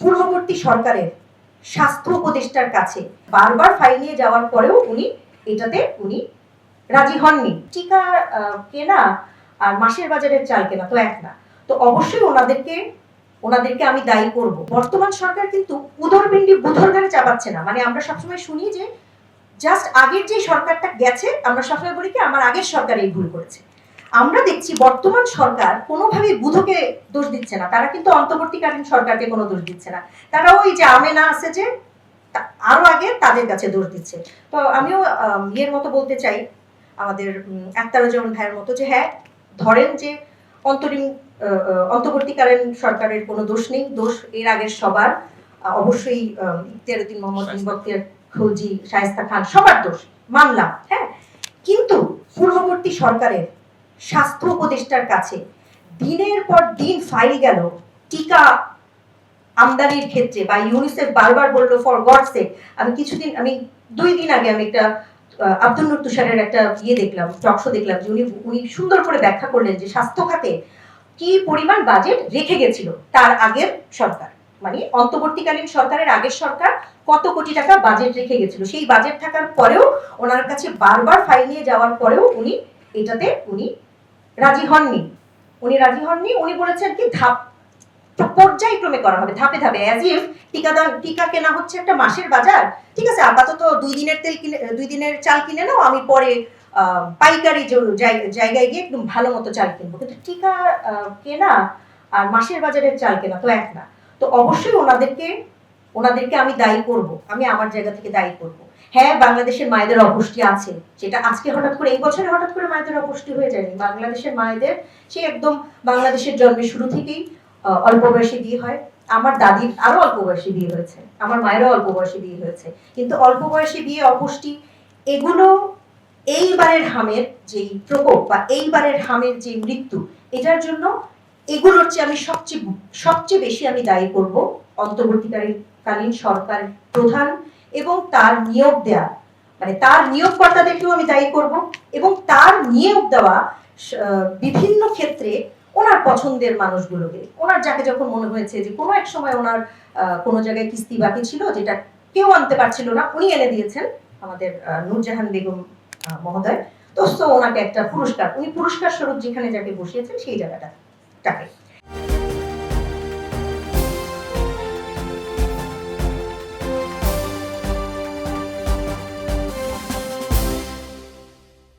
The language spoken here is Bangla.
পূর্ববর্তী সরকারের স্বাস্থ্য উপদেষ্টার কাছে বারবার ফাইল নিয়ে যাওয়ার পরেও উনি রাজি হননি। টিকা কেনা আর মাসের বাজারের চাল কেনা তো এক না। তো অবশ্যই ওনাদেরকে আমি দায়ী করব। বর্তমান সরকার কিন্তু উদরপিণ্ডি বুধর ঘাড়ে চাপাচ্ছে না। মানে আমরা সবসময় শুনি যে জাস্ট আগের যে সরকারটা গেছে, আমরা সবসময় বলি কি আমার আগের সরকার এই ভুল করেছে। আমরা দেখছি বর্তমান সরকার কোনোভাবেই বুধকে দোষ দিচ্ছে না, তারা কিন্তু অন্তর্বর্তীকালীন সরকারকে কোনো দোষ দিচ্ছে না। তারা ওই যে আমেনা আছে যে আরো আগে তাদের কাছে দোষ দিচ্ছে। তো আমিও ইয়ের মতো বলতে চাই, আমাদের আক্তারুজ্জামান ভাইয়ের মতো, যে হ্যাঁ ধরেন যে অন্তর্বর্তীকালীন সরকারের কোনো দোষ নেই, দোষ এর আগের সবার। অবশ্যই ইখতিয়ারউদ্দিন মোহাম্মদ বখতিয়ার খলজি, শায়েস্তা খান, সবার দোষ মানলাম, হ্যাঁ। কিন্তু পূর্ববর্তী সরকারের স্বাস্থ্য উপদেষ্টার কাছে দিনের পর দিন ফাইল গেল টিকা আমদানির ক্ষেত্রে, বা ইউনিসেফ বারবার বললো ফর গডস সেক। আমি 2 দিন আগে আমি একটা আব্দুল নূর তুষারের একটা দেখলাম, টকশো দেখলাম, যে উনি সুন্দর করে ব্যাখ্যা করলেন যে স্বাস্থ্য খাতে কি পরিমাণ বাজেট রেখে গেছিল তার আগের সরকার, মানে অন্তর্বর্তীকালীন সরকারের আগের সরকার কত কোটি টাকা বাজেট রেখে গেছিল। সেই বাজেট থাকার পরেও ওনার কাছে বারবার ফাইল নিয়ে যাওয়ার পরেও উনি রাজি হননি। উনি বলেছেন কি পর্যায়ক্রমে করা হবে, ধাপে ধাপে, অ্যাজ ইফ টিকা কেনা হচ্ছে একটা মাসের বাজার। ঠিক আছে, আপাতত 2 দিনের চাল কিনে নাও, আমি পরে পাইকারি জায়গায় গিয়ে একদম ভালো মতো চাল কিনবো। কিন্তু টিকা কেনা আর মাসের বাজারের চাল কেনা তো এক না। তো অবশ্যই ওনাদেরকে আমি দায়ী করব, আমি আমার জায়গা থেকে দায়ী করব। হ্যাঁ, বাংলাদেশের মায়েদের অপুষ্টি আছে, যেটা আজকে হঠাৎ করে এই বছরে হঠাৎ করে মায়েদের অপুষ্টি হয়ে যায়নি। বাংলাদেশের মায়েদের সে একদম বাংলাদেশের জন্মের শুরু থেকেই অল্প বয়সে বিয়ে হয়। আমার দাদির আরো অল্প বয়সে বিয়ে হয়েছে, আমার মায়েরও অল্প বয়সে বিয়ে হয়েছে। কিন্তু অল্প বয়সে বিয়ে, অপুষ্টি, এগুলো এইবারের হামের যেই প্রকোপ বা এইবারের হামের যে মৃত্যু, এটার জন্য এগুলোর চেয়ে আমি সবচেয়ে বেশি আমি দায়ী করব অন্তর্বর্তীকালীন সরকার প্রধান এবং তার নিয়োগ দেয়া, মানে তার নিয়োগকর্তাদেরকেও আমি দায়ী করব, এবং তার নিয়োগ দেওয়া বিভিন্ন ক্ষেত্রে ওনার পছন্দের মানুষগুলোকে, ওনার যাকে যখন মনে হয়েছে যে কোনো এক সময় ওনার কোনো জায়গায় কিস্তি বাকি ছিল যেটা কেউ আনতে পারছিল না, উনি এনে দিয়েছেন, আমাদের নূরজাহান বেগম মহোদয়। তো ওনাকে একটা পুরস্কার স্বরূপ যেখানে যাকে বসিয়েছেন সেই জায়গাটাকে